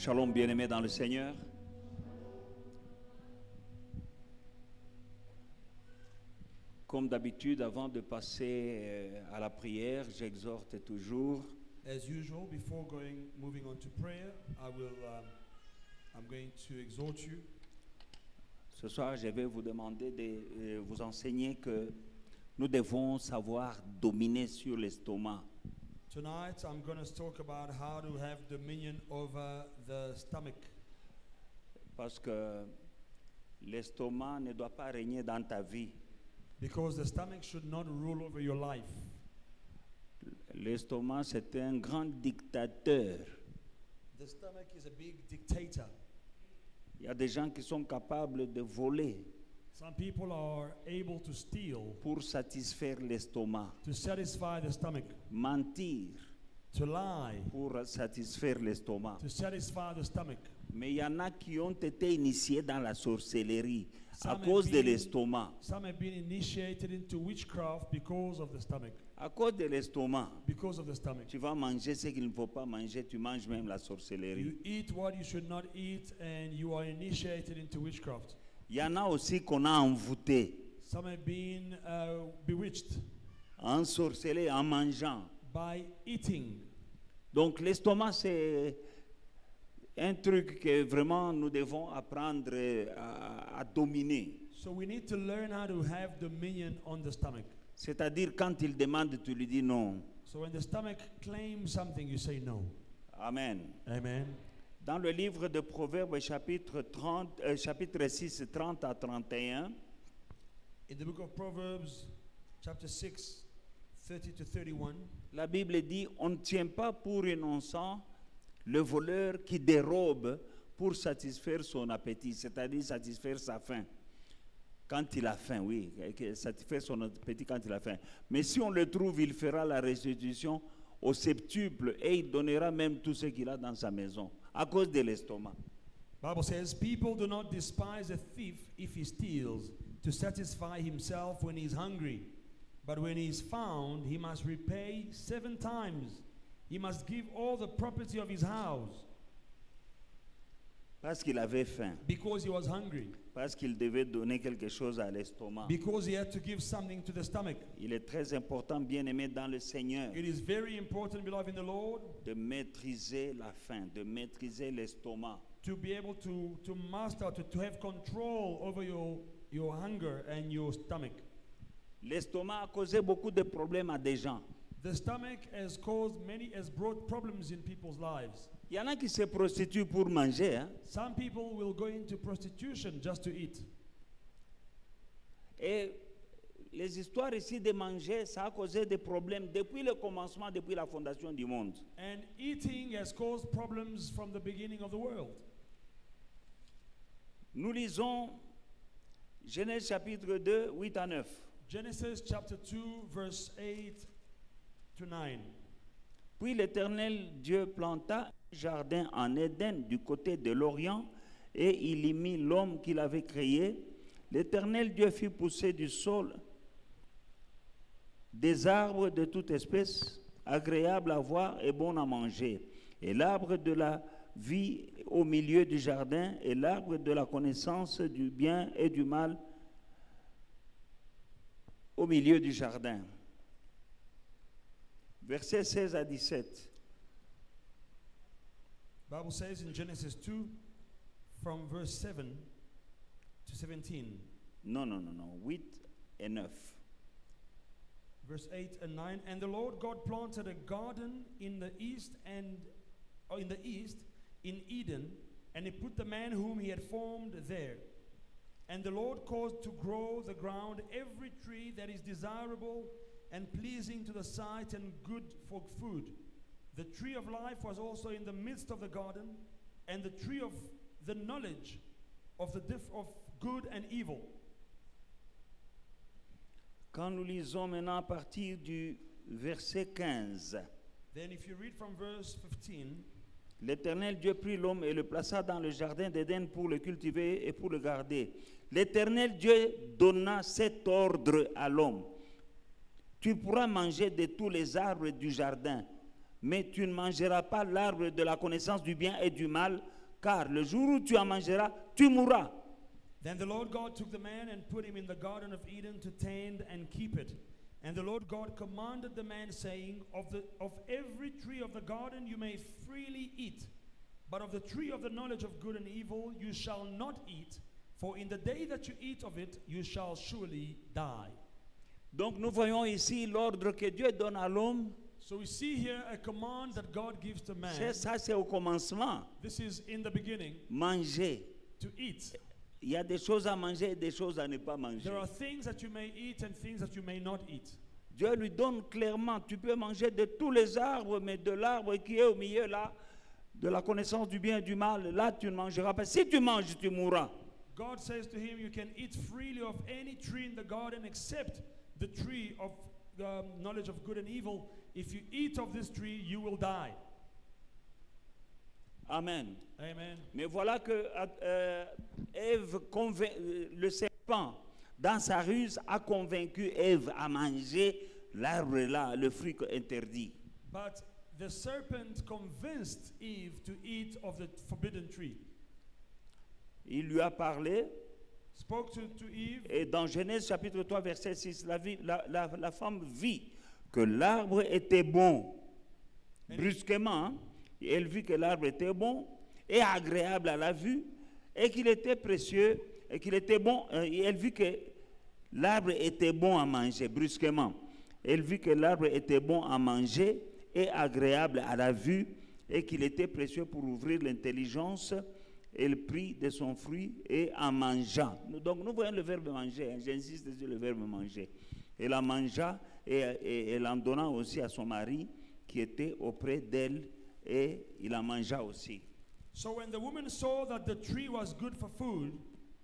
Shalom, bien-aimés dans le Seigneur. Comme d'habitude, avant de passer à la prière, j'exhorte toujours. As usual, before moving on to prayer, I'm going to exhort you. Ce soir, je vais vous demander de vous enseigner que nous devons savoir dominer sur l'estomac. Tonight, I'm going to talk about how to have dominion over the stomach. Parce que l'estomac ne doit pas régner dans ta vie. Because the stomach should not rule over your life. L'estomac, c'est un grand dictateur. The stomach is a big dictator. Il y a des gens qui sont capables de voler Some people are able to steal pour satisfaire l'estomac, to satisfy the stomach, mentir to lie pour satisfaire l'estomac. to satisfy the stomach. Mais il y en a qui ont été initiés dans la sorcellerie à Some cause have de been- l'estomac. Some have been initiated into witchcraft because of the stomach. À cause de l'estomac, Because of the stomach. tu vas manger ce qu'il ne faut pas manger, tu manges même la sorcellerie. You eat what you should not eat, and you are initiated into witchcraft. Il y en a aussi qu'on a envoûté, Some have been bewitched ensorcelé en mangeant. by eating. Donc l'estomac, c'est un truc que vraiment nous devons apprendre à dominer. So we need to learn how to have dominion on the stomach. C'est-à-dire quand il demande, tu lui dis non. So when the stomach claims something, you say no. Amen. Amen. Dans le livre de Proverbes, chapitre 6, 30 à 31, In the book of Proverbs, chapter 6, 30 to 31, la Bible dit, on ne tient pas pour innocent le voleur qui dérobe pour satisfaire son appétit, c'est-à-dire satisfaire sa faim. Quand il a faim, oui, satisfaire son appétit quand il a faim. Mais si on le trouve, il fera la restitution au septuple et il donnera même tout ce qu'il a dans sa maison, à cause de l'estomac. Bible says, people do not despise a thief if he steals to satisfy himself when he is hungry. But when he is found, he must repay 7 times. He must give all the property of his house Parce qu'il avait faim, because he was hungry, parce qu'il devait donner quelque chose à l'estomac. because he had to give something to the stomach. Il est très important, bien aimé dans le Seigneur, It is very important, beloved in the Lord, de maîtriser la faim, de maîtriser l'estomac. to be able to master, to have control over your hunger and your stomach. L'estomac a causé beaucoup de problèmes à des gens. The stomach has brought problems in people's lives. Il y en a qui se prostituent pour manger. Hein? Some people will go into prostitution just to eat. Et les histoires ici de manger, ça a causé des problèmes depuis le commencement, depuis la fondation du monde. And eating has caused problems from the beginning of the world. Nous lisons Genèse chapitre 2, 8 à 9. Genesis chapter 2, verse 8 to 9. Puis l'Éternel Dieu planta un jardin en Éden du côté de l'Orient et il y mit l'homme qu'il avait créé. L'Éternel Dieu fit pousser du sol des arbres de toute espèce, agréables à voir et bons à manger. Et l'arbre de la vie au milieu du jardin et l'arbre de la connaissance du bien et du mal au milieu du jardin. Versets 16 à 17. Bible says in Genesis 2, from verse 7 to 17, Non, 8 et 9. verse 8 and 9. And the Lord God planted a garden in the east in Eden, and he put the man whom he had formed there. And the Lord caused to grow the ground every tree that is desirable and pleasing to the sight and good for food. The tree of life was also in the midst of the garden, and the tree of the knowledge of of good and evil. Quand nous lisons maintenant à partir du verset 15, Then if you read from verse 15, l'Éternel Dieu prit l'homme et le plaça dans le jardin d'Éden pour le cultiver et pour le garder. L'Éternel Dieu donna cet ordre à l'homme. Tu pourras manger de tous les arbres du jardin, mais tu ne mangeras pas l'arbre de la connaissance du bien et du mal, car le jour où tu en mangeras, tu mourras. Then the Lord God took the man and put him in the Garden of Eden to tend and keep it. And the Lord God commanded the man, saying, Of every tree of the garden you may freely eat, but of the tree of the knowledge of good and evil you shall not eat, for in the day that you eat of it you shall surely die. Donc nous voyons ici l'ordre que Dieu donne à l'homme. So we see here a command that God gives to man. C'est au commencement. This is in the beginning, Manger. to eat. Il y a des choses à manger et des choses à ne pas manger. There are things that you may eat and things that you may not eat. Dieu lui donne clairement, tu peux manger de tous les arbres, mais de l'arbre qui est au milieu là, de la connaissance du bien et du mal, là tu ne mangeras pas. Si tu manges, tu mourras. God says to him, you can eat freely of any tree in the garden except the tree of knowledge of good and evil. If you eat of this tree, you will die. Amen. Amen. Mais voilà que le serpent, dans sa ruse, a convaincu Ève à manger l'arbre là, le fruit interdit. But the serpent convinced Eve to eat of the forbidden tree. Il lui a parlé. Spoke to Eve. Et dans Genèse chapitre 3, verset 6, la femme vit que l'arbre était bon. Brusquement, elle vit que l'arbre était bon et agréable à la vue et qu'il était précieux et qu'il était bon. Et elle vit que l'arbre était bon à manger, brusquement. Elle vit que l'arbre était bon à manger et agréable à la vue et qu'il était précieux pour ouvrir l'intelligence. Elle prit de son fruit et en mangea. Donc nous voyons le verbe manger, hein, j'insiste sur le verbe manger. Elle en mangea et elle en donna aussi à son mari qui était auprès d'elle et il en mangea aussi. So when the woman saw that the tree was good for food,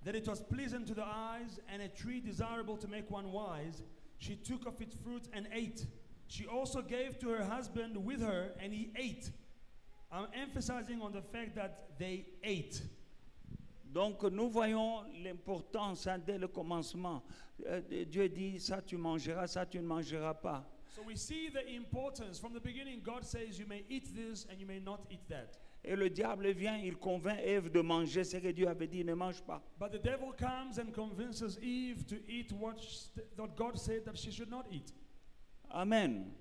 that it was pleasant to the eyes and a tree desirable to make one wise, she took of its fruit and ate. She also gave to her husband with her and he ate. I'm emphasizing on the fact that they ate. Donc nous voyons l'importance hein, dès le commencement. Dieu dit ça tu mangeras, ça tu ne mangeras pas. So we see the importance from the beginning. God says you may eat this and you may not eat that. Et le diable vient, il convainc Ève de manger ce que Dieu avait dit, ne mange pas. But the devil comes and convinces Eve to eat what God said that she should not eat. Amen.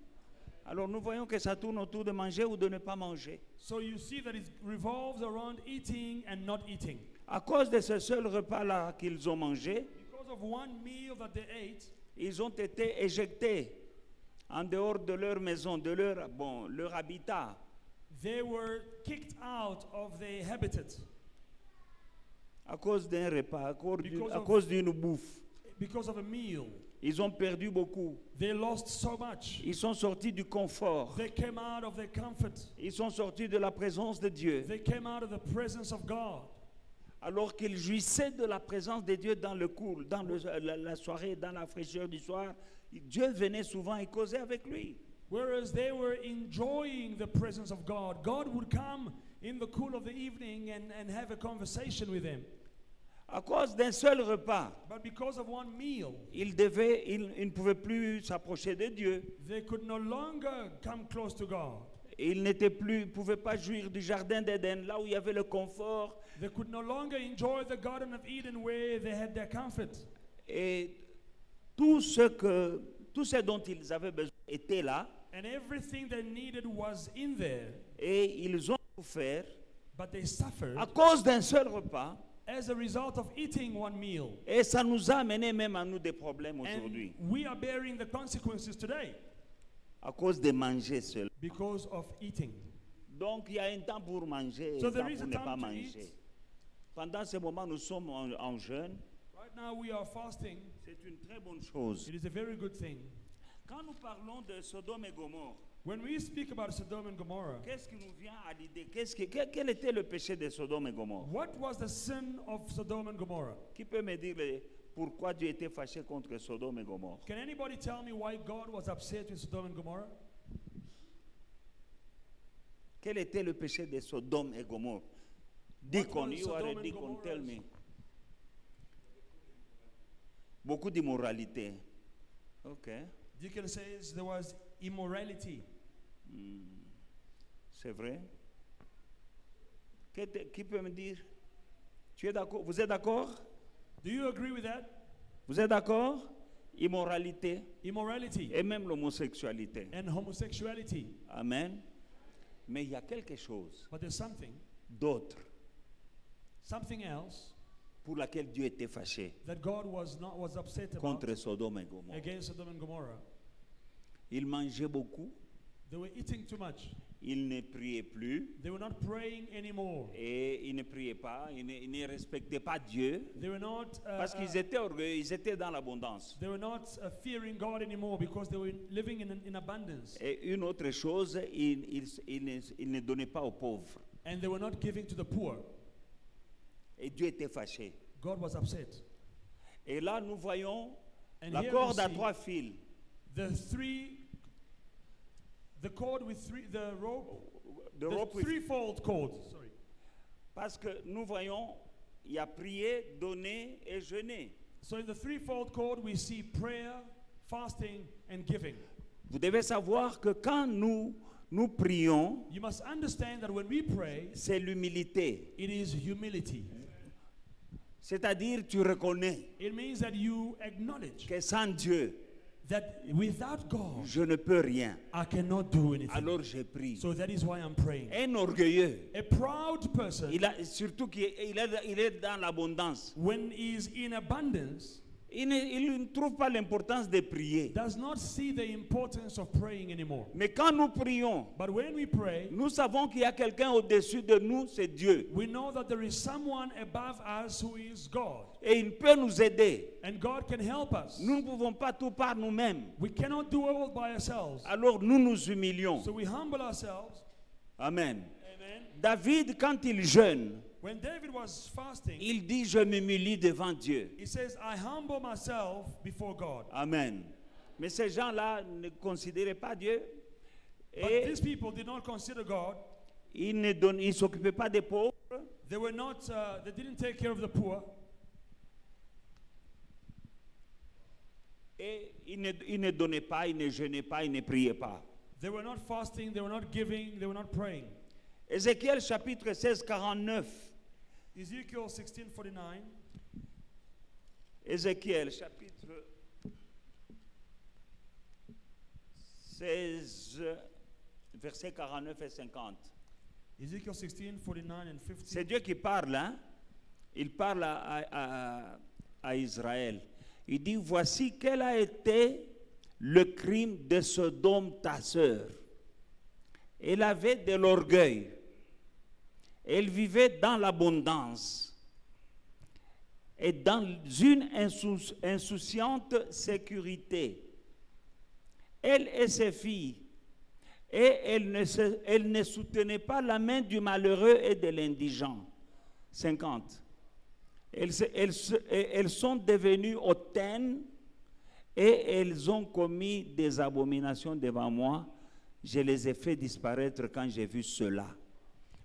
Alors nous voyons que ça tourne autour de manger ou de ne pas manger. So you see that it revolves around eating and not eating. À cause de ce seul repas-là qu'ils ont mangé, Because of one meal that they ate, ils ont été éjectés en dehors de leur maison, de leur habitat. they were kicked out of their habitat À cause d'un repas, Because à of- cause d'une bouffe. because of a meal. Ils ont perdu beaucoup. They lost so much. Ils sont sortis du confort. They came out of their comfort. Ils sont sortis de la présence de Dieu. They came out of the presence of God. Alors qu'ils jouissaient de la présence de Dieu dans le cool, dans la soirée, dans la fraîcheur du soir, Dieu venait souvent et causait avec lui. Whereas they were enjoying the presence of God, God would come in the cool of the evening and have a conversation with them. À cause d'un seul repas, But because of one meal, ils ne pouvaient plus s'approcher de Dieu. they could no longer come close to God. Ils ne pouvaient pas jouir du jardin d'Éden, là où il y avait le confort. They could no longer enjoy the Garden of Eden where they had their comfort. Et tout ce dont ils avaient besoin était là. And everything they needed was in there. Et ils ont souffert But they suffered à cause d'un seul repas. as a result of eating one meal. Et ça nous a amené même à nous des problèmes And aujourd'hui. we are bearing the consequences today À cause de manger seul. because of eating. Donc il y a un temps pour manger et So un there temps is pour a ne time pas to manger. eat. Pendant ce moment, nous sommes en jeûne. Right now we are fasting. C'est une très bonne chose. It is a very good thing. Quand nous parlons de Sodome et Gomorrhe, When we speak about Sodom and Gomorrah, qu'est-ce qui nous vient à l'idée? Quel était le péché de Sodome et Gomorrhe? what was the sin of Sodom and Gomorrah? Qui peut me dire pourquoi Dieu était fâché contre Sodome et Gomorrhe? Can anybody tell me why God was upset with Sodom and Gomorrah? Quel était le péché de Sodome et Gomorrhe? What Deacon, was you are Sodom a and deacon, tell Gomorrah's- me. Beaucoup d'immoralité. Ok, Deacon says there was immorality. c'est vrai. Qui peut me dire? Tu es d'accord? Vous êtes d'accord? Do you agree with that? Vous êtes d'accord? Immoralité Immorality et même l'homosexualité. and homosexuality. Amen. Mais il y a quelque chose But there's something else pour laquelle Dieu était fâché that God was upset about contre Sodome et Gomorrhe. against Sodom and Gomorrah. Ils mangeaient beaucoup, They were eating too much. ils ne priaient plus They were not praying anymore. et ils ne priaient pas, ils ne respectaient pas Dieu They were not parce qu'ils étaient orgueilleux, ils étaient dans l'abondance. they were not fearing God anymore because they were living in abundance. Et une autre chose, ils ne donnaient pas aux pauvres. And they were not giving to the poor. Et Dieu était fâché. God was upset. Et là, nous voyons And la here corde we à see 3 fils. the cord with the rope, The rope with- threefold cord. Sorry. Parce que nous voyons, il y a prier, donner et jeûner. So in the threefold cord we see prayer, fasting, and giving. Vous devez savoir que quand nous prions, You must understand that when we pray, c'est l'humilité. it is humility. C'est-à-dire, tu reconnais It means that you acknowledge que sans Dieu, that without God, je ne peux rien. I cannot do anything. Alors je prie. So that is why I'm praying. Un orgueilleux, A proud person, surtout qu'il est dans l'abondance, when he is in abundance, il ne trouve pas l'importance de prier. does not see the importance of praying anymore. Mais quand nous prions, But when we pray, nous savons qu'il y a quelqu'un au-dessus de nous, c'est Dieu. we know that there is someone above us who is God. Et il peut nous aider. And God can help us. Nous ne pouvons pas tout par nous-mêmes. We cannot do all by ourselves. Alors nous nous humilions. So we humble ourselves. Amen. Amen. David, quand il jeûne, When David was fasting, il dit, je m'humilie devant Dieu. he says, I humble myself before God. Amen. Mais ces gens-là ne considéraient pas Dieu. But Et these people did not consider God. ils ne s'occupaient pas des pauvres. They were not, they didn't take care of the poor. Et ils ne donnaient pas, ils ne jeûnaient pas, ils ne priaient pas. They were not fasting, they were not giving, they were not praying. Ézéchiel chapitre 16, 49. Ezekiel 16:49. Ézéchiel chapitre 16, versets 49 et 50. Ezekiel 16:49 and 50. C'est Dieu qui parle, hein? Il parle à Israël. Il dit, voici quel a été le crime de Sodome, ta sœur. Elle avait de l'orgueil. Elle vivait dans l'abondance et dans une insouciante sécurité. Elle et ses filles, et elle ne soutenait pas la main du malheureux et de l'indigent. 50. Elles sont devenues hautaines et elles ont commis des abominations devant moi. Je les ai fait disparaître quand j'ai vu cela.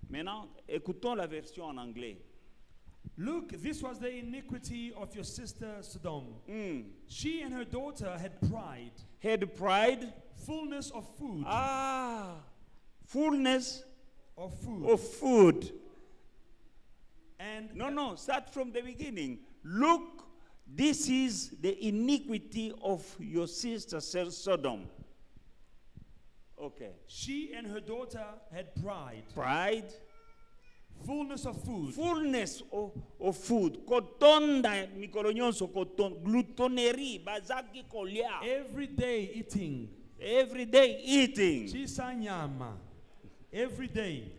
Maintenant, écoutons la version en anglais. Look, this was the iniquity of your sister Sodom. Mm. She and her daughter had pride, Had pride. fullness of food, Fullness of food. of food. And No, start from the beginning. Look, this is the iniquity of your sister Sodom. Okay. she and her daughter had pride, Pride, fullness of food, fullness of food. Kotonda mikolonyoso koton, glutonerie, bazaki kolia. every day eating. Every day eating. Chisanyama. Every day.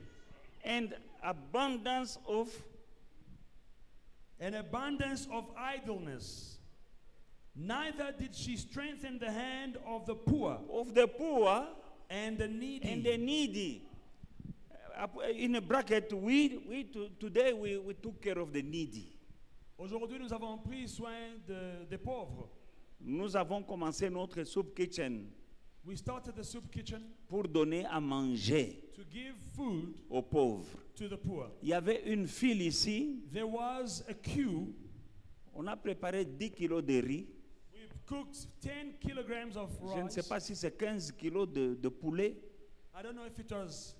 And abundance of An abundance of idleness. Neither did she strengthen the hand of the poor the poor and the needy. and the needy. In a bracket, today we took care of the needy. Aujourd'hui, nous avons pris soin des pauvres. Nous avons commencé notre soup kitchen We started the soup kitchen pour donner à manger to give food aux pauvres. to the poor. Il y avait une file ici, There was a queue. on a préparé 10 kilos de riz. We cooked 10 kilograms of Je ne sais rice. pas si c'est 15 kilos de poulet. I don't know if it was